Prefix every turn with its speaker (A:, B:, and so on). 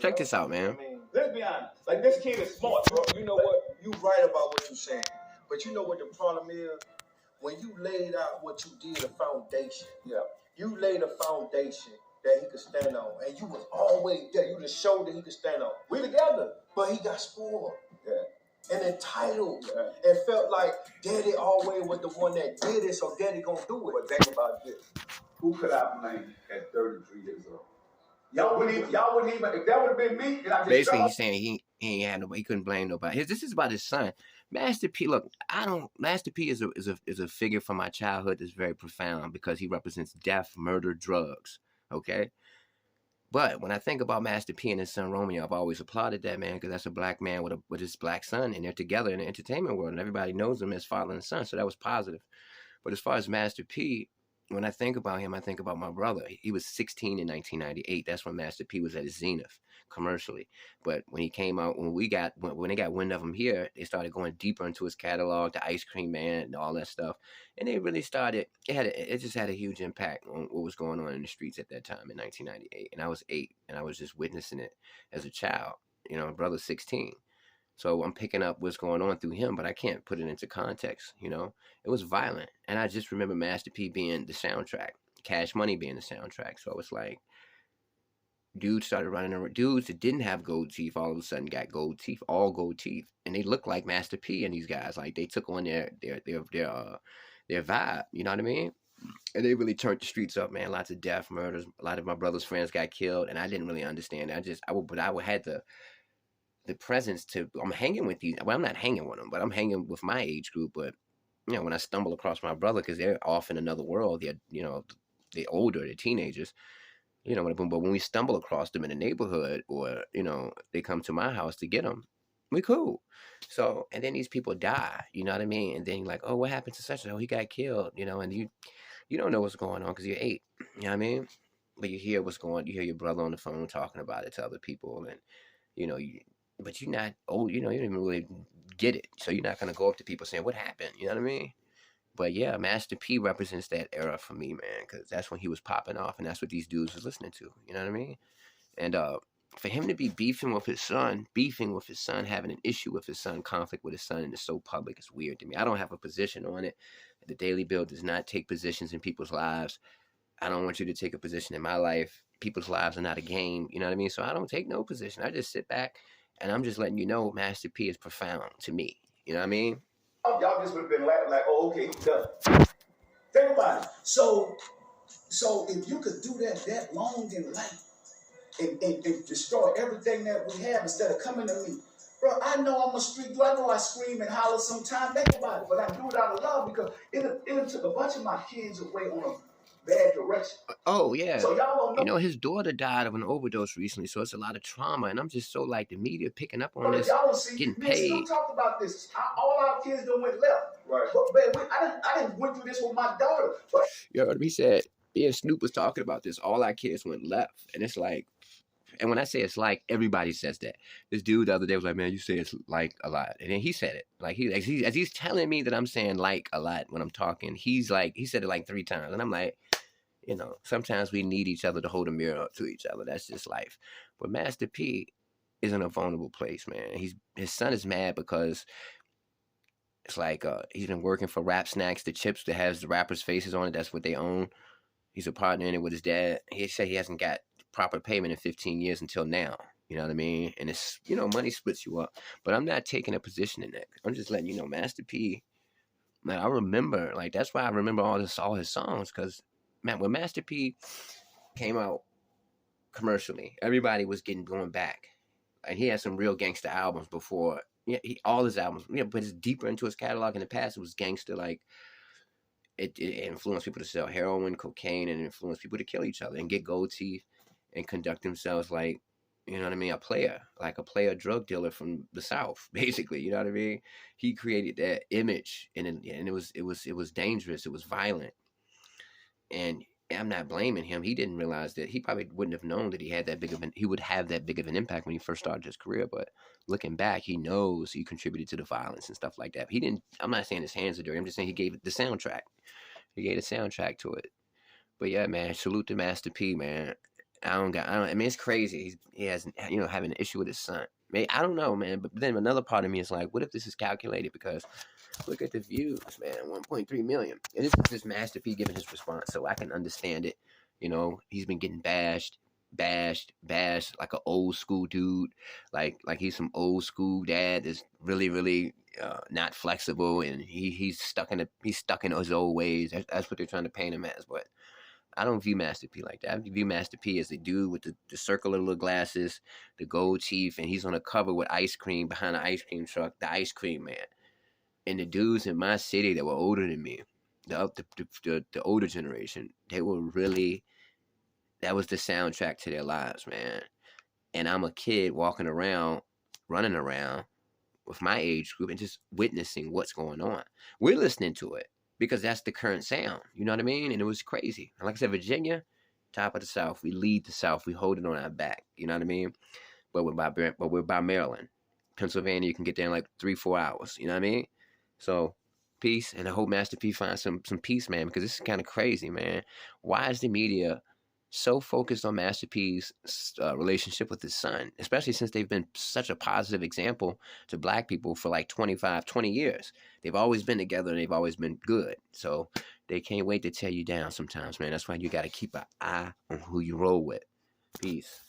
A: Check this out, man.
B: I mean, let's be honest. Like, this kid is smart, bro. You know what? You right about what you're saying. But you know what the problem is? When you laid out what you did, a foundation. Yeah. You laid a foundation that he could stand on. And you was always there. You just showed that he could stand on. We together. But he got spoiled. Yeah. And entitled. Yeah. And felt like Daddy always was the one that did it, so Daddy gonna do it. But think about this. Who could I blame at 33 years old? Y'all wouldn't even, if that would have been me, then I just
A: basically he's saying he ain't had nobody, he couldn't blame nobody. This is about his son. Master P, look, Master P is a figure from my childhood that's very profound because he represents death, murder, drugs. Okay? But when I think about Master P and his son Romeo, I've always applauded that man because that's a black man with his black son, and they're together in the entertainment world, and everybody knows them as father and son, so that was positive. But as far as Master P, when I think about him, I think about my brother. He was 16 in 1998. That's when Master P was at his zenith commercially. But when he came out, when they got wind of him here, they started going deeper into his catalog, the Ice Cream Man and all that stuff. And they really started, it just had a huge impact on what was going on in the streets at that time in 1998. And I was 8, and I was just witnessing it as a child. You know, my brother's 16. So I'm picking up what's going on through him, but I can't put it into context, you know? It was violent. And I just remember Master P being the soundtrack, Cash Money being the soundtrack. So it's like, dudes started running around. Dudes that didn't have gold teeth all of a sudden got gold teeth, all gold teeth. And they looked like Master P and these guys. Like, they took on their vibe, you know what I mean? And they really turned the streets up, man. Lots of death, murders. A lot of my brother's friends got killed, and I didn't really understand. I had the presence to, I'm hanging with these, well, I'm not hanging with them, but I'm hanging with my age group. But you know, when I stumble across my brother, because they're off in another world, they're older, they're teenagers, you know. But when we stumble across them in the neighborhood, or you know, they come to my house to get them, we cool. So, and then these people die, you know what I mean? And then you're like, oh, what happened to such and? Oh, he got killed, you know. And you don't know what's going on because you're 8, you know what I mean? But you hear what's going on. You hear your brother on the phone talking about it to other people, and you know, but you're not old, you know, you don't even really get it. So you're not going to go up to people saying, what happened? You know what I mean? But yeah, Master P represents that era for me, man, because that's when he was popping off, and that's what these dudes was listening to. You know what I mean? And for him to be beefing with his son, having an issue with his son, conflict with his son, and it's so public, it's weird to me. I don't have a position on it. The Daily Bill does not take positions in people's lives. I don't want you to take a position in my life. People's lives are not a game. You know what I mean? So I don't take no position. I just sit back, and I'm just letting you know Master P is profound to me. You know what I mean?
B: Y'all just would have been like, oh, okay, he's done. Think about it. So if you could do that long in life and destroy everything that we have instead of coming to me, bro, I know I'm a street dude. I know I scream and holler sometimes. Think about it, but I do it out of love because it took a bunch of my kids away on a bad direction.
A: Oh yeah.
B: So y'all don't know.
A: You know, his daughter died of an overdose recently, so it's a lot of trauma, and I'm just so like the media picking up on this, getting paid.
B: We talked about this. All our kids done went left. Right. But I didn't went through this with my daughter. But
A: you heard me said, and Snoop was talking about this. All our kids went left, and it's like, and when I say it's like, everybody says that. This dude the other day was like, man, you say it's like a lot. And then he said it. Like, he's telling me that I'm saying like a lot when I'm talking. He said it like 3 times. And I'm like, you know, sometimes we need each other to hold a mirror up to each other. That's just life. But Master P is in a vulnerable place, man. His son is mad because it's like he's been working for Rap Snacks, the chips that has the rappers' faces on it. That's what they own. He's a partner in it with his dad. He said he hasn't got proper payment in 15 years until now. You know what I mean? And it's, you know, money splits you up. But I'm not taking a position in that. I'm just letting you know, Master P, man, I remember, like, that's why I remember all his songs, because, man, when Master P came out commercially, everybody was going back. And he had some real gangster albums before. Yeah, all his albums, yeah, but it's deeper into his catalog. In the past, it was gangster, like, it influenced people to sell heroin, cocaine, and influenced people to kill each other and get gold teeth and conduct themselves like, you know what I mean, a player drug dealer from the South, basically. You know what I mean? He created that image, and it was dangerous. It was violent, and I'm not blaming him. He didn't realize that. He probably wouldn't have known that he would have that big of an impact when he first started his career. But looking back, he knows he contributed to the violence and stuff like that. He didn't. I'm not saying his hands are dirty. I'm just saying he gave it the soundtrack. He gave a soundtrack to it. But yeah, man, salute to Master P, man. I mean, it's crazy. He has, having an issue with his son. I don't know, man. But then another part of me is like, what if this is calculated? Because look at the views, man. 1.3 million. And this is just Master P giving his response, so I can understand it. He's been getting bashed like an old school dude, like he's some old school dad that's really, really not flexible, and he's stuck in his old ways. That's what they're trying to paint him as, but I don't view Master P like that. I view Master P as the dude with the circular little glasses, the gold teeth, and he's on a cover with ice cream behind the ice cream truck, the ice cream man. And the dudes in my city that were older than me, the older generation, they were really, that was the soundtrack to their lives, man. And I'm a kid walking around, running around with my age group and just witnessing what's going on. We're listening to it because that's the current sound. You know what I mean? And it was crazy. And like I said, Virginia, top of the South. We lead the South. We hold it on our back. You know what I mean? But we're by Maryland. Pennsylvania, you can get there in like 3-4 hours. You know what I mean? So peace, and I hope Master P finds some peace, man, because this is kind of crazy, man. Why is the media so focused on Master P's relationship with his son, especially since they've been such a positive example to black people for like 25, 20 years? They've always been together and they've always been good. So they can't wait to tear you down sometimes, man. That's why you got to keep an eye on who you roll with. Peace.